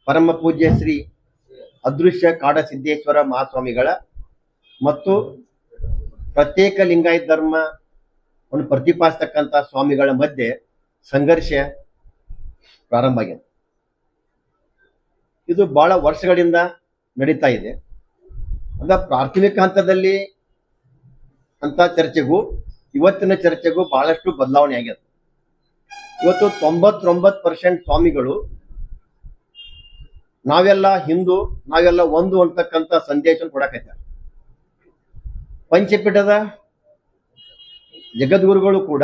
ಪರಮ ಪೂಜ್ಯ ಶ್ರೀ ಅದೃಶ್ಯ ಕಾಡಸಿದ್ದೇಶ್ವರ ಮಹಾಸ್ವಾಮಿಗಳ ಮತ್ತು ಪ್ರತ್ಯೇಕ ಲಿಂಗಾಯತ ಧರ್ಮವನ್ನು ಪ್ರತಿಪಾದಿಸತಕ್ಕಂಥ ಸ್ವಾಮಿಗಳ ಮಧ್ಯೆ ಸಂಘರ್ಷ ಪ್ರಾರಂಭ ಆಗಿದೆ. ಇದು ಬಹಳ ವರ್ಷಗಳಿಂದ ನಡೀತಾ ಇದೆ. ಅದ ಪ್ರಾಥಮಿಕ ಹಂತದಲ್ಲಿ ಅಂತ ಚರ್ಚೆಗೂ ಇವತ್ತಿನ ಚರ್ಚೆಗೂ ಬಹಳಷ್ಟು ಬದಲಾವಣೆ ಆಗಿದೆ. ಇವತ್ತು 99% ಸ್ವಾಮಿಗಳು ನಾವೆಲ್ಲ ಹಿಂದೂ, ನಾವೆಲ್ಲ ಒಂದು ಅಂತಕ್ಕಂಥ ಸಂದೇಶ ಕೊಡಕೈತಾರೆ. ಪಂಚಪೀಠದ ಜಗದ್ಗುರುಗಳು ಕೂಡ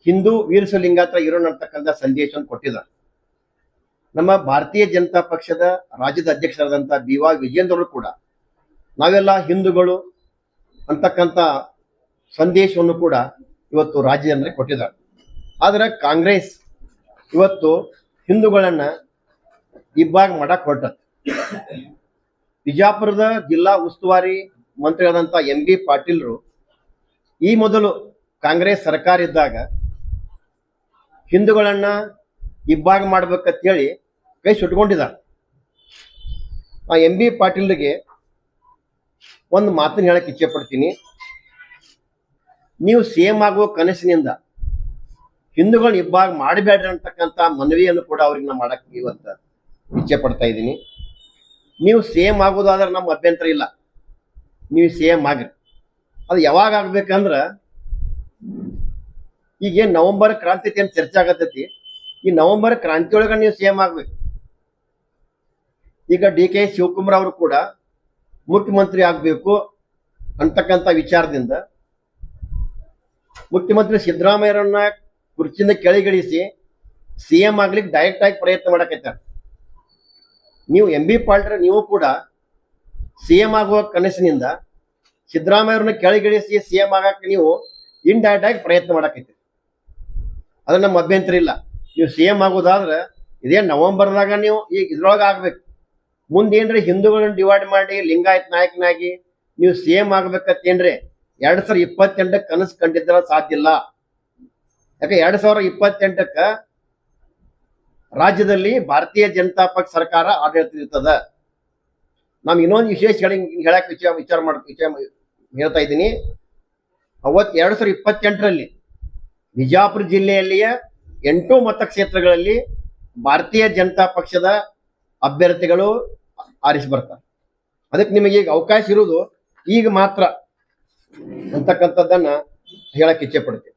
ಹಿಂದೂ ವೀರಸ ಲಿಂಗಾಯತರ ಇರೋಣ ಅಂತಕ್ಕಂಥ ಸಂದೇಶವನ್ನು ಕೊಟ್ಟಿದ್ದಾರೆ. ನಮ್ಮ ಭಾರತೀಯ ಜನತಾ ಪಕ್ಷದ ರಾಜ್ಯದ ಅಧ್ಯಕ್ಷರಾದಂಥ BY ವಿಜೇಂದ್ರ ಅವರು ಕೂಡ ನಾವೆಲ್ಲ ಹಿಂದೂಗಳು ಅಂತಕ್ಕಂಥ ಸಂದೇಶವನ್ನು ಕೂಡ ಇವತ್ತು ರಾಜ್ಯ ಜನರಿಗೆ ಕೊಟ್ಟಿದ್ದಾರೆ. ಆದ್ರೆ ಕಾಂಗ್ರೆಸ್ ಇವತ್ತು ಹಿಂದೂಗಳನ್ನ ಇಬ್ಬಾಗ ಮಾಡಕ್ ಹೊರಟದ್ದು. ಬಿಜಾಪುರದ ಜಿಲ್ಲಾ ಉಸ್ತುವಾರಿ ಮಂತ್ರಿಯಾದಂಥ MB ಪಾಟೀಲ್ರು ಈ ಮೊದಲು ಕಾಂಗ್ರೆಸ್ ಸರ್ಕಾರ ಇದ್ದಾಗ ಹಿಂದೂಗಳನ್ನ ಇಬ್ಬಾಗ ಮಾಡ್ಬೇಕಂತ ಹೇಳಿ ಕೈ ಸುಟ್ಕೊಂಡಿದ್ದಾರೆ. ಆ MB ಪಾಟೀಲ್ರಿಗೆ ಒಂದು ಮಾತನ್ನು ಹೇಳಕ್ ಇಚ್ಛೆ ಪಡ್ತೀನಿ. ನೀವು CM ಆಗುವ ಕನಸಿನಿಂದ ಹಿಂದೂಗಳನ್ನ ಇಬ್ಬಾಗ ಮಾಡಬೇಡ್ರಿ ಅಂತಕ್ಕಂಥ ಮನವಿಯನ್ನು ಕೂಡ ಅವ್ರಿಗೆ ನಾ ಮಾಡಕ್ ಇವತ್ತ ಇಚ್ಛೆ ಪಡ್ತಾ ಇದ್ದೀನಿ. ನೀವು CM ಆಗೋದಾದ್ರೆ ನಮ್ಮ ಅಭ್ಯಂತರ ಇಲ್ಲ, ನೀವು CM ಆಗ್ರಿ. ಅದು ಯಾವಾಗ ಆಗ್ಬೇಕಂದ್ರ ಈಗ ನವೆಂಬರ್ ಕ್ರಾಂತಿ ಅಂತ ಚರ್ಚೆ ಆಗತೈತಿ. ಈ ನವೆಂಬರ್ ಕ್ರಾಂತಿ ಒಳಗ ನೀವು CM ಆಗ್ಬೇಕು. ಈಗ DK ಶಿವಕುಮಾರ್ ಅವರು ಕೂಡ ಮುಖ್ಯಮಂತ್ರಿ ಆಗ್ಬೇಕು ಅಂತಕ್ಕಂಥ ವಿಚಾರದಿಂದ ಮುಖ್ಯಮಂತ್ರಿ ಸಿದ್ದರಾಮಯ್ಯರನ್ನ ಕುರ್ಚಿಯಿಂದ ಕೆಳಗಿಳಿಸಿ CM ಆಗ್ಲಿಕ್ಕೆ ಡೈರೆಕ್ಟ್ ಆಗಿ ಪ್ರಯತ್ನ ಮಾಡಕೈತಾರೆ. ನೀವು MB ಪಾಟೀಲ್ ನೀವು ಕೂಡ CM ಆಗುವ ಕನಸಿನಿಂದ ಸಿದ್ದರಾಮಯ್ಯವ್ರನ್ನ ಕೆಳಗಿಳಿಸಿ CM ಆಗಕ್ಕೆ ನೀವು ಇಂಡೈರೆಕ್ಟ್ ಆಗಿ ಪ್ರಯತ್ನ ಮಾಡಕೈತಿ. ಅದ್ರ ನಮ್ಮ ಅಭ್ಯಂತರ ಇಲ್ಲ. ನೀವು CM ಆಗೋದಾದ್ರೆ ಇದೇ ನವೆಂಬರ್ದಾಗ ನೀವು ಈಗ ಇದ್ರೊಳಗೆ ಆಗ್ಬೇಕು. ಮುಂದೇನ್ರಿ ಹಿಂದೂಗಳನ್ನ ಡಿವೈಡ್ ಮಾಡಿ ಲಿಂಗಾಯತ್ ನಾಯಕನಾಗಿ ನೀವು CM ಆಗ್ಬೇಕತ್ತೇನ್ರಿ 2028 ಕನಸು ಕಂಡಿದ್ರ ಸಾಧ್ಯ ಇಲ್ಲ. ಯಾಕೆ 2028 ರಾಜ್ಯದಲ್ಲಿ ಭಾರತೀಯ ಜನತಾ ಪಕ್ಷ ಸರ್ಕಾರ ಆಡಳಿತ ಇರ್ತದ. ನಾವು ಇನ್ನೊಂದು ವಿಶೇಷ ಹೇಳಕ್ ಹೇಳ್ತಾ ಇದ್ದೀನಿ. ಅವತ್ತು 2028ರಲ್ಲಿ ಬಿಜಾಪುರ ಜಿಲ್ಲೆಯಲ್ಲಿಯ 8 ಮತಕ್ಷೇತ್ರಗಳಲ್ಲಿ ಭಾರತೀಯ ಜನತಾ ಪಕ್ಷದ ಅಭ್ಯರ್ಥಿಗಳು ಆರಿಸಿ ಬರ್ತಾರೆ. ಅದಕ್ಕೆ ನಿಮಗೆ ಈಗ ಅವಕಾಶ ಇರುವುದು ಈಗ ಮಾತ್ರ ಅಂತಕ್ಕಂಥದ್ದನ್ನ ಹೇಳಕ್ ಇಚ್ಛೆ ಪಡ್ತೀನಿ.